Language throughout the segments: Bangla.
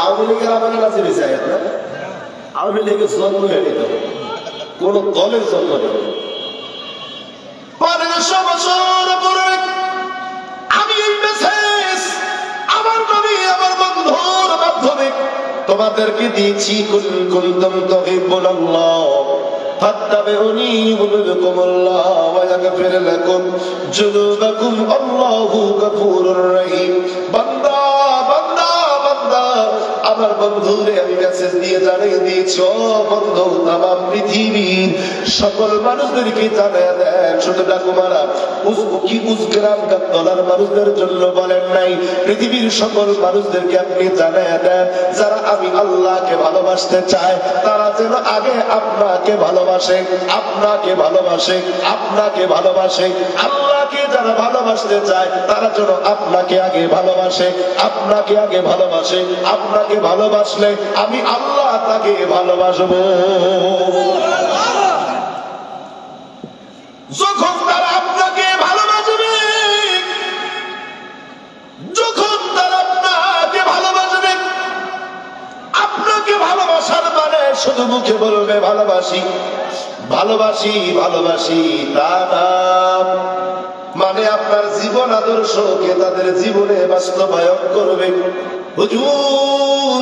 আওয়ামী লীগের আমাদের কাছে বেঁচে না, আওয়ামী লীগের জন্ম হয়ে নিত, কোন দলের জন্ম নেই। 500 বছর পরে আমি এই মেসেজ আমার নবী আমার বন্ধুর মাধ্যমে তোমাদেরকে দিয়েছি। কুনতুম তুহিব্বুনাল্লাহ ফাত্তাবিউনি ইউহিব্বুকুমুল্লাহ ওয়া ইয়াগফির লাকুম যুনুবাকুম আল্লাহু গফুরুর রহিম। বান্দা বান্দা বান্দা আমার বন্ধুরে আমি মেসেজ দিয়ে জানিয়ে দিয়েছি, ও বন্ধু তামাম পৃথিবীর সকল মানুষদেরকে জানিয়ে দেন। শুধু ডাকুমারা উজগ্রাম গাবতলার মানুষদের জন্য বলেন নাই, পৃথিবীর সকল মানুষদেরকে আপনি জানিয়ে দেন যারা আমি আল্লাহকে ভালোবাসতে চায় তারা যেন আগে আপনাকে ভালোবাসে, আপনাকে ভালোবাসে, আপনাকে ভালোবাসে। আল্লাহকে যারা ভালোবাসতে চায় তারা যেন আপনাকে আগে ভালোবাসে, আপনাকে আগে ভালোবাসে। আপনাকে ভালোবাসলে আমি আল্লাহ তাকে ভালোবাসবো। যখন তারা আপনাকে ভালোবাসবে, যখন তারা আপনাকে ভালোবাসবে, আপনাকে ভালোবাসার মানে শুধু মুখে বলবে ভালোবাসি ভালোবাসি ভালোবাসি, তা না, মানে আপনার জীবন আদর্শকে তাদের জীবনে বাস্তবায়ন করবে। হুজুর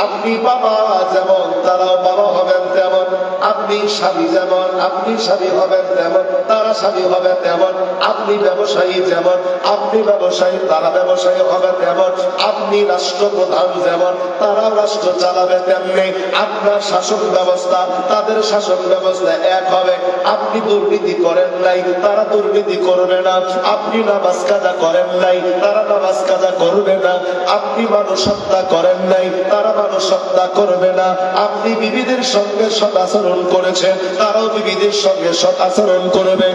আপনি বাবা যেমন তারাও বাবা হবেন তেমন, আপনি স্বামী যেমন আপনি স্বামী হবেন তেমন তারা স্বামী হবে তেমন, আপনি ব্যবসায়ী যেমন আপনি ব্যবসায়ী তারা ব্যবসায়ী হবে তেমন, আপনি রাষ্ট্রপ্রধান যেমন তারা রাষ্ট্র চালাবে তেমনি, আপনার শাসন ব্যবস্থা তাদের শাসন ব্যবস্থা এক হবে। আপনি দুর্নীতি করেন নাই তারা দুর্নীতি করবে না, আপনি নামাজ কাজা করেন নাই তারা নামাজ কাজা করবে না, আপনি মানুষ হত্যা করেন নাই তারা মানুষ হত্যা করবে না, আপনি বিবিদের সঙ্গে সৎ আচরণ করেছেন তারাও বিবিদের সঙ্গে সৎ আচরণ করবে।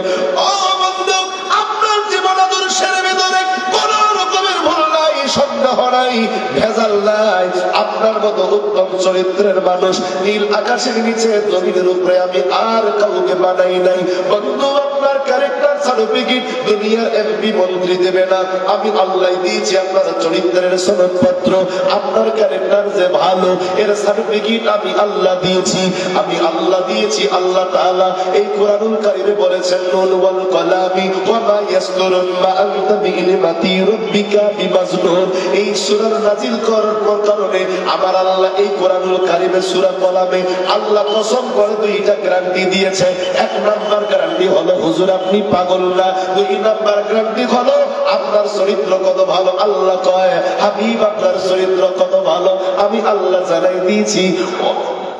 ও বন্ধু আপনার জীবন আদর্শের ভেতরে কোন রকমের ভুল নাই, সন্দেহ নাই, ভেজাল নাই। আপনার মতো উত্তম চরিত্রের মানুষ নীল আকাশের নিচে জমিনের উপরে আমি আর কাউকে বানাই নাই। বন্ধু আপনার ক্যারেক্টার সার্টিফিকেট দুনিয়ার এমপি মন্ত্রী দেবে না, আমি আল্লাহ দিয়েছি আপনার চরিত্রের সনদপত্র। আপনার ক্যারেক্টার যে ভালো এর সার্টিফিকেট আমি আল্লাহ দিয়েছি, আমি আল্লাহ দিয়েছি। আল্লাহ তাআলা এই কোরআনুল কারীমে বলেছেন নুন ওয়াল কলামি ওয়া মা ইয়াসতুরুন মা আনতা বিনিমাতি রাব্বিকা বিমাজনুন। এই সূরা নাজিল করার কারণে আমার আল্লাহ এই কোরআনুল কারীমে সূরা কলামে আল্লাহ কসম করে দুইটা গ্যারান্টি দিয়েছে। এক নাম্বার গ্যারান্টি হলো হুজুর আপনি পাগল না, দুই নাম্বার গ্যারান্টি হলো আপনার চরিত্র কত ভালো। আল্লাহ কয় হাবিব আপনার চরিত্র কত ভালো আমি আল্লাহ জানাই দিয়েছি।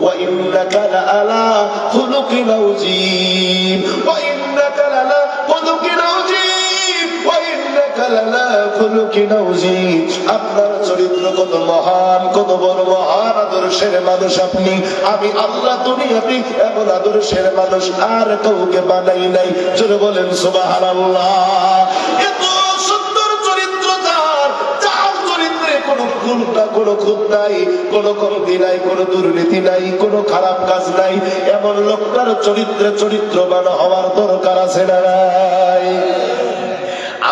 وَإِنَّكَ لَعَلَى خُلُقٍ عَظِيمٍ وَإِنَّكَ لَعَلَى خُلُقٍ عَظِيمٍ وَإِنَّكَ لَعَلَى خُلُقٍ عَظِيمٍ। আপনার চরিত্র কত মহান, কত বড় মহান আদর্শের মানুষ আপনি। আমি আল্লাহ দুনিয়াতে এমন আদর্শের মানুষ আর কাউকে বানাই নাই। জোরে বলেন সুবহানাল্লাহ। এত সুন্দর চরিত্র যার, যার চরিত্রে কোনো ভুলটা কোনো খুঁত নাই, কোনো কমতি নাই, কোনো দুর্নীতি নাই, কোনো খারাপ কাজ নাই, এমন লোকটার চরিত্রে চরিত্রবান হওয়ার দরকার আছে না নাই?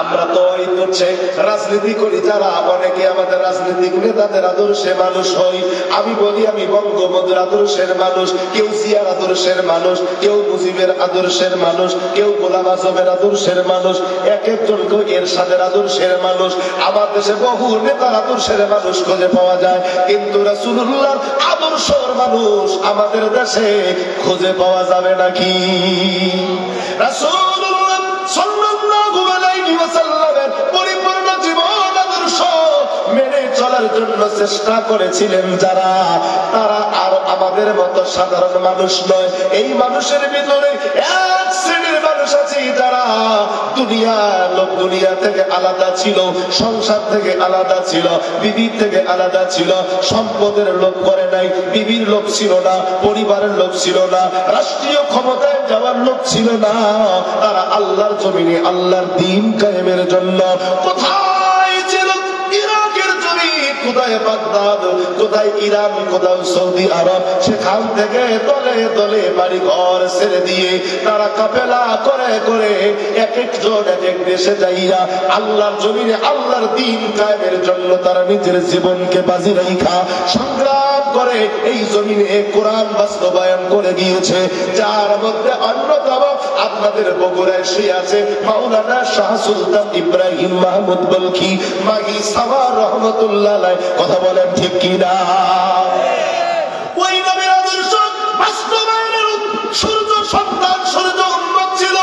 আমরা তো ওই করছে রাজনীতি করি যারা, অনেকে আমাদের রাজনীতিক নেতাদের আদর্শে মানুষ হই। আমি বলি আমি বঙ্গবন্ধুর আদর্শের মানুষ, কেউ জিয়ার আদর্শের মানুষ, কেউ মুজিবের আদর্শের মানুষ, কেউ গোলাম আজমের আদর্শের মানুষ, এক একজন কেউ এরশাদের আদর্শের মানুষ। আমার দেশে বহু নেতার আদর্শের মানুষ খুঁজে পাওয়া যায়, কিন্তু রাসূলুল্লাহর আদর্শের মানুষ আমাদের দেশে খুঁজে পাওয়া যাবে নাকি? রাসূলুল্লাহ সাল্লাল্লাহু আলাইহি ওয়াসাল্লামের পরিপূর্ণ জীবন আদর্শ মেনে চলার জন্য চেষ্টা করেছিলেন যারা, তারা আর আমাদের মতো সাধারণ মানুষ নয়। এই মানুষের ভিতরে এক শ্রেণীর মানুষ আছে যারা দুনিয়ার লোক, দুনিয়া থেকে আলাদা ছিল, সংসার থেকে আলাদা ছিল, বিবির থেকে আলাদা ছিল, সম্পদের লোভ করে নাই, বিবির লোভ ছিল না, পরিবারের লোভ ছিল না, রাষ্ট্রীয় ক্ষমতায় যাওয়ার লোভ ছিল না। তারা আল্লাহর জমিনে আল্লাহর দ্বীন কায়েমের জন্য কোথায় ছিল? ইরাকের জমি কোথায় বাগদাদ, কোথায় ইরান, কোথায় সৌদি আরব, সেখান থেকে দলে দলে বাড়ি ঘর ছেড়ে দিয়ে তারা কাফেলা করে করে এক একজন এক এক দেশে যাইয়া আল্লাহর জমিনে আল্লাহর দ্বীন কায়েমের জন্য তারা নিজের জীবনকে বাজি রাখা সংগ্রাম করে এই জমিনে কোরআন বাস্তবায়ন করে গিয়েছে। যার মধ্যে অন্যতম আপনাদের বগুড়ায় শুয়ে আছে মাওলানা শাহ সুলতান ইব্রাহিম মাহমুদ বলখি মাগি সাওয়ার রহমতুল্লাহ আলাইহি। কথা বলেন ঠিক কি না? ওই নবীর আদর্শ বাস্তবায়নের সূর্য সন্তান, সূর্য উন্মত ছিল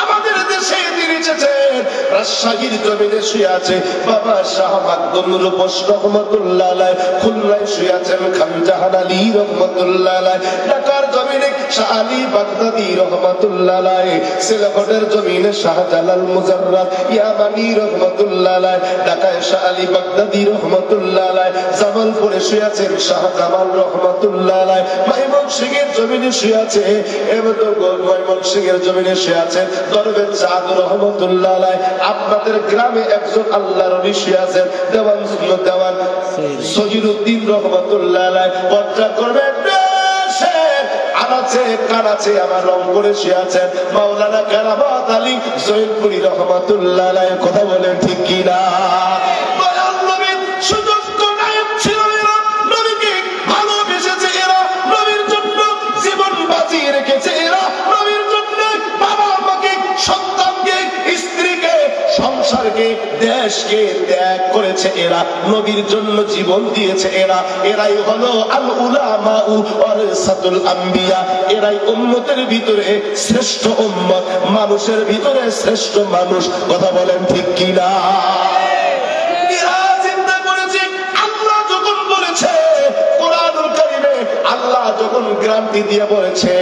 আমাদের দেশে তিনি এসেছেন। রাজশাহীর জমিনে শুয়ে আছে বাবা শাহ মাকদুম রূপস রহমতুল্লাহ আলাইহি, খুলনায় শুয়ে আছেন খান জাহান আলী রহমতুল্লাহ আলাইহি, ঢাকার জমিনে শাহ আলী বাগদাদি রহমতুল্লাহ আলাইহি, সিলেটের জমিনে শাহ জালাল মুজাররাদ ইয়ামানি রহমতুল্লাহ আলাইহি, ঢাকায় শাহ আলী বাগদাদি রহমতুল্লাহ আলাইহি, জামালপুরে শুয়ে আছেন শাহ জামাল রহমতুল্লাহ আলাইহি, ময়মনসিংহের জমিনে শুয়ে আছে ময়মনসিংহের জমিনে শুয়ে আছেন দরবেশ চাঁদ রহমতুল্লাহ আলাইহি। আপনাদের গ্রামে একজন আল্লাহর ওলি শুয়ে আছেন দেওয়ান সহিরুদ্দিন রহমতুল্লাহ আলাইহি। পর্যায় করবেন আনাচে কানাচে আমার রংপুরে শুয়ে আছেন মাওলানা কেরামত আলী জৈনপুরি রহমতুল্লাহ আলাইহি। কথা বলেন ঠিক কি না? সুযোগ্য নায়ক ছিল এরা, নবীকে ভালোবেসেছে এরা, নবীর জন্য জীবন বাঁচিয়ে রেখেছে এরা, নবীর জন্য বাবা মাকে, সন্তানকে, স্ত্রীকে, সংসারকে, দেশকে ত্যাগ করেছে এরা, নবীর জন্য জীবন দিয়েছে এরা। এরাই হলো আল উলামা ওয়ারাসাতুল আম্বিয়া। এরাই উম্মতের ভিতরে শ্রেষ্ঠ উম্মত, মানুষের ভিতরে শ্রেষ্ঠ মানুষ। কথা বলেন ঠিক কি না? আল্লাহ যখন গ্যারান্টি দিয়ে বলেছে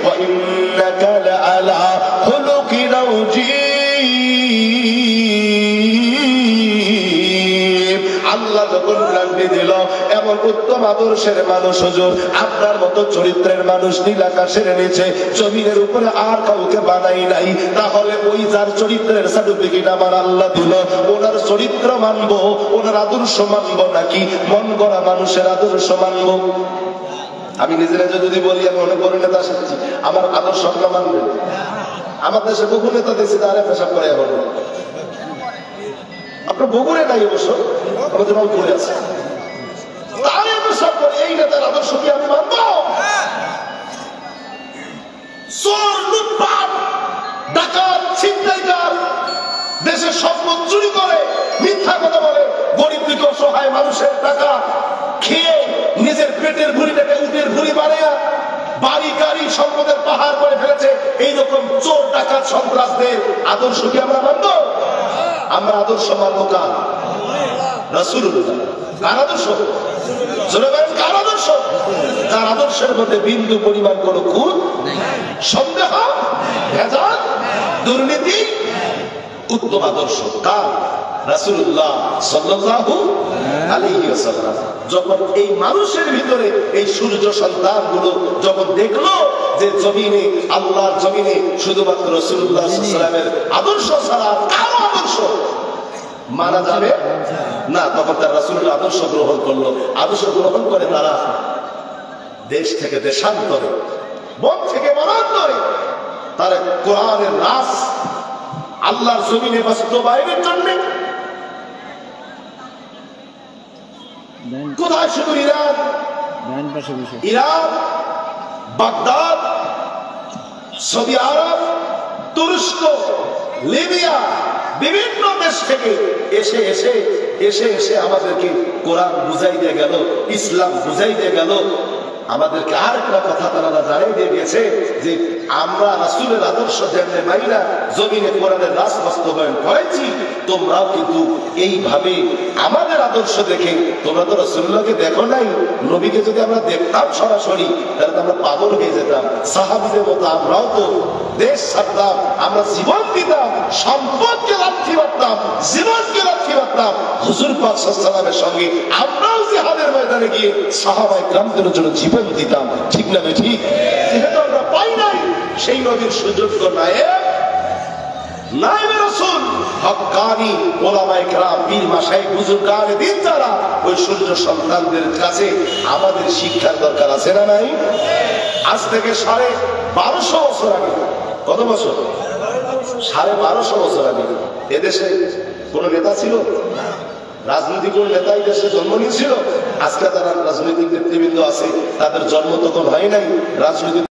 ওয়া ইন্নাকা লাআলা খুলুকিন আযীম, আল্লাহ যখন গ্যারান্টি দিল এমন উত্তম আদর্শের মানুষ হুজুর আপনার মতো চরিত্রের মানুষ নীল আকাশের নিচে জমিনের উপরে আর কাউকে বানাই নাই, তাহলে ওই যার চরিত্রের সার্টিফিকেট আমার আল্লাহ দিল ওনার চরিত্র মানবো, ওনার আদর্শ মানবো নাকি মন গড়া মানুষের আদর্শ মানবো? আমি নিজেরা যদি বলি আমি অনেক বড় নেতা শিখছি, আমার আদর্শ আপনারা মানবেন? আমার দেশে বহু নেতা দেখছি তারা পেশাব করে এখন আপনার বগুড়ে নাই অবশ্য, আমাদের রংপুরে আছে, তারা পেশাব করে। এই নেতার আদর্শ কি আমি মানব? চোর, লুটপাট, ডাকাত, ছিনতাইকার, দেশের সম্পদ চুরি করে, মিথ্যা কথা বলে, গরিব দুঃখী অসহায় মানুষের টাকা খেয়ে নিজের পেটের ভুঁড়িটাকে উটের ভুঁড়ি বানায়া বাড়ি গাড়ি সম্পদের পাহাড় করে ফেলেছে, এইরকম চোর ডাকাত সন্ত্রাসদের আদর্শ কি আমরা মানব? আমরা আদর্শ মানব কার? রাসূলুল্লাহ। কার আদর্শ? জোরে বলেন কার আদর্শ? তার আদর্শের মধ্যে বিন্দু পরিমাণ কোন খুঁত, সন্দেহ, ভেজাল, দুর্নীতি, উত্তম আদর্শ কার? রাসূলুল্লাহ সাল্লাল্লাহু আলাইহি ওয়াসাল্লাম। যখন এই মানুষের ভিতরে এই সূর্য সন্তানগুলো যখন দেখলো যে জমিনে আল্লাহর জমিনে শুধুমাত্র রাসূলুল্লাহ সাল্লাল্লাহু আলাইহি ওয়াসাল্লামের আদর্শ ছাড়া কারো আদর্শ মানা যাবে না, তখন তারা রাসূলুল্লাহ আদর্শ গ্রহণ করলো। আদর্শ গ্রহণ করে তারা দেশ থেকে দেশান্তরে, বন থেকে বনান্তরে তারা কোরআনের রাস আল্লাহর জমিনে বাস্তবায়নের জন্য কোথায়? শুধু ইরান, বাগদাদ, সৌদি আরব, তুরস্ক, লিবিয়া, বিভিন্ন দেশ থেকে এসে এসে এসে এসে আমাদেরকে কোরআন বুঝাই দিয়ে গেল, ইসলাম বুঝাই দিয়ে গেল। আমাদেরকে আর একটা কথা তারা জানিয়ে দিয়ে গেছে যে আমরা রাসূলের আদর্শ যেমনি মাইনা জমিনে কোরআনের রাস বাস্তবায়ন করেছি, তোমরাও কিন্তু এইভাবে আমাদের আদর্শ দেখে, তোমরা তো রাসূলুল্লাহকে দেখো নাই, নবীকে যদি আমরা দেখতাম সরাসরি তাহলে তো আমরা পাগল হয়ে যেতাম। সাহাবীদের মতো আমরাও তো দেশ ছাড়তাম, আমরা জীবন দিতাম, সম্পদকে লাথি মারতাম, জীবনকে লাথি মারতাম, হুজুর পাক সাল্লাল্লাহু আলাইহি ওয়াসাল্লামের সঙ্গে আমরাও জিহাদের ময়দানে গিয়ে সাহাবায়ে কিরামদের জন্য জীবন দিতাম। ঠিক না ঠিক? যেহেতু আমরা পাই নাই সেই নবীর সুযোগ্য নায়েক নাইবে রাসূল হক্কানি ওলামায়ে কেরাম পীর মাশায়েখ বুজুর্গান দিন যারা ওই সূর্য সন্তানদের কাছে আমাদের শিক্ষার দরকার আছে না নাই? আজ থেকে 1250 বছর আগে, কত বছর? 1250 বছর আগে এদেশে কোন নেতা ছিল? রাজনৈতিক কোন নেতা এই দেশে জন্ম নিয়েছিল? আজকে যারা রাজনৈতিক নেতৃবৃন্দ আছে তাদের জন্ম তখন হয় নাই, রাজনৈতিক